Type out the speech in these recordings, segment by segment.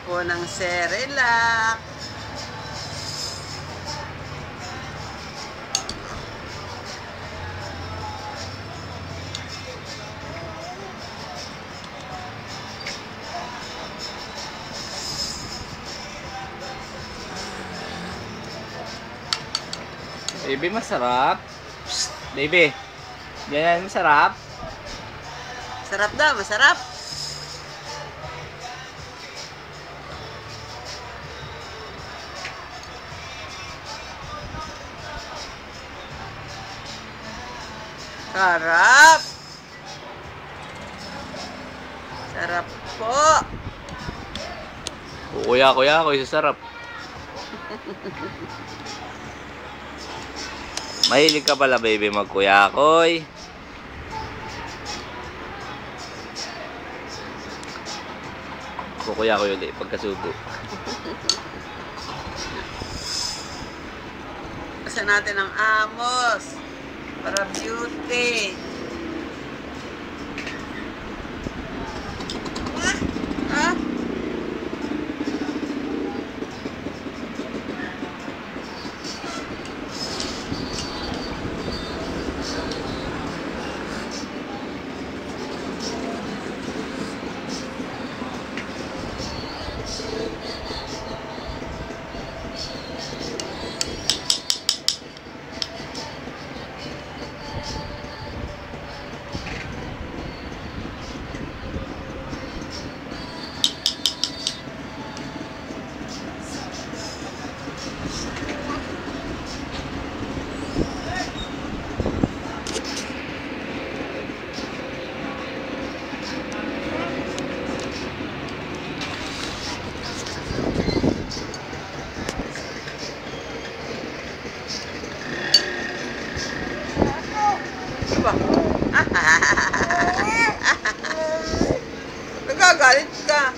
po ng Cerelac. Baby, masarap. Psst, baby. Yan, masarap. Sarap daw, masarap. Sarap. Sarap po. Kuya ako isa sarap. Mahilig ka pala, baby, magkuyakoy. Kukuyakoy ulit pagkasubo. Kasi natin ang amos para beauty. Ah? Nagagalit ka.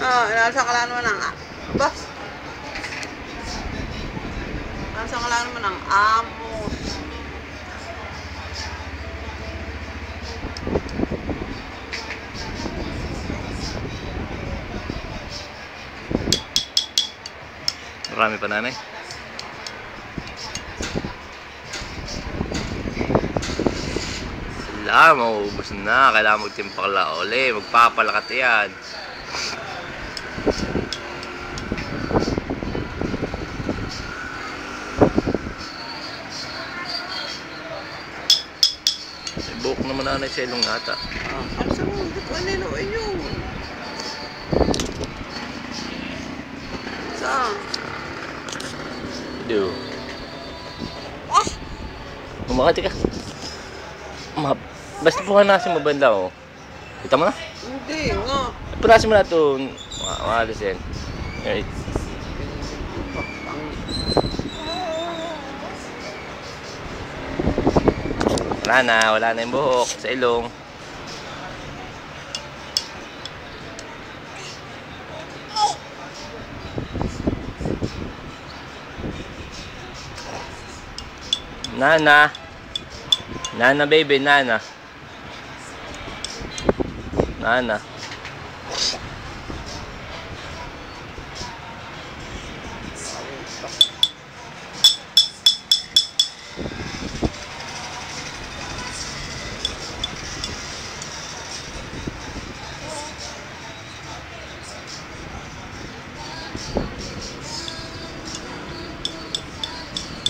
Nasa ka lang naman ang bas. Nasa ka lang naman ang amos. Marami pa, nanay. Mauubos na. Kailangan magtimpakla uli. Magpapalakat yan. May buhok naman nanay sa ilong ata. Ano sa mga hindi ko aniluin yun? Saan? Do. Kumakati ka. Basta po ka nasa mabanda, oh. Kita mo na? Hindi nga. Purasin mo na ito. Maalas yan. Right. Wala na yung buhok sa ilong. Nana baby, Nana.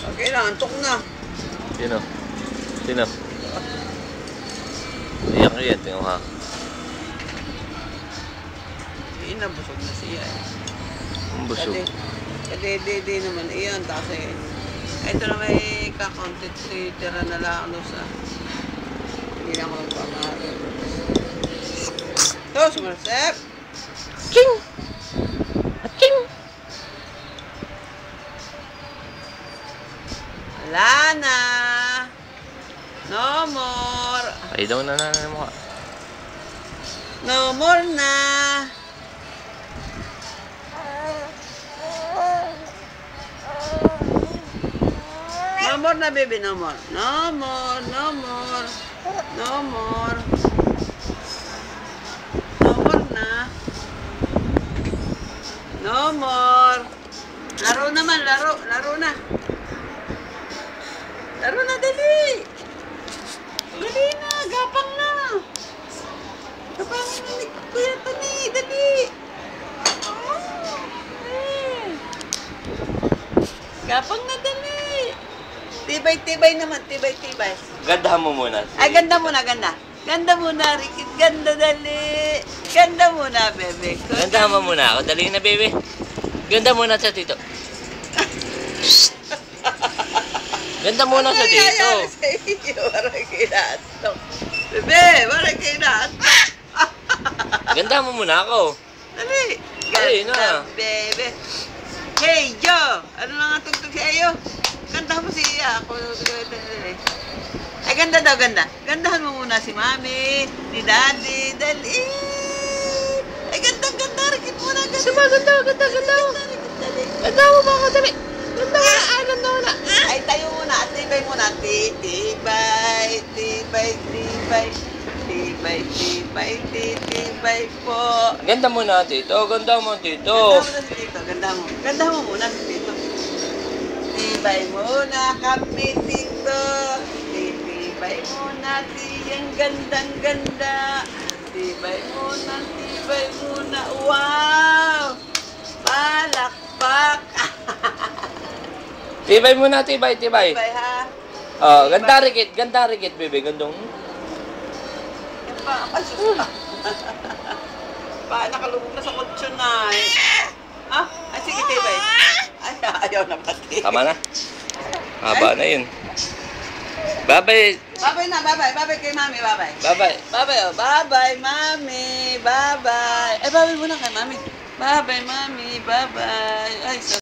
Okay na, antok na. Sino? Iyak, tingnan ha. Busog na siya eh. Ang busog. Kadede naman iyan. Kasi ito na may kakontent tira na lang sa hindi na ako nagpapahari. So, sumarsep! Ching! Ching! Wala na! No more! Ay daw na nanay mo ka. No more na! No more na, baby. No more. No more. No more. No more. No more na. No more. Laro naman, laro. Laro na. Laro na, dali. Dali na, gapang na. Gapang na ni Kuya Tony, dali. Gapang na, dali. Tibay-tibay naman, tibay-tibay. Gandahan mo muna. Ay, ganda muna, ganda. Ganda muna, Rikit. Ganda, dali. Ganda muna, bebe. Gandahan mo muna ako. Dali na, baby. Ganda muna sa tito. Ganda muna sa tito. Ano nangyayari sa iyo? Parang kinatok. Bebe, parang kinatok. Ganda mo muna ako. Dali. Dali Ganda, na. bebe. Hey, Joe. Ano na nga tugtog sa iyo? Ganda mo siya. Ako, dali. Ay, ganda daw, ganda. Gandahan mo muna si Mami, ni Daddy, dali. Ay, ganda, ganda. Rikit mo na, ganda. Sama, ganda. Ganda mo ba ako, dali. Ganda mo na. Ganda mo na. Ay, tayo muna. Tibay muna. Tibay, tibay, tibay. Tibay, tibay, tibay po. Ganda mo na, tito. Ganda mo, tito. Ganda mo na si Tito. Ganda mo. Ganda mo muna si Tito. Tibay muna kami, Tito. Tibay muna, tiyang gandang ganda. Tibay muna, tibay muna. Wow! Palakpak! Tibay muna, tibay. Tibay ha? Oh, ganda rikit, baby. Gandong. Yan pa, asus pa. Pa, nakalubog na sa kutso na eh. Ah? Ay, sige, tibay. Ay, ayaw na pati. Tama na. Haba na yun. Bye-bye. Babay na, babay. Babay kay Mami, babay. Bye-bye. Babay, oh. Babay, Mami. Babay. Ay, babay muna kay Mami. Babay, Mami. Babay. Ay,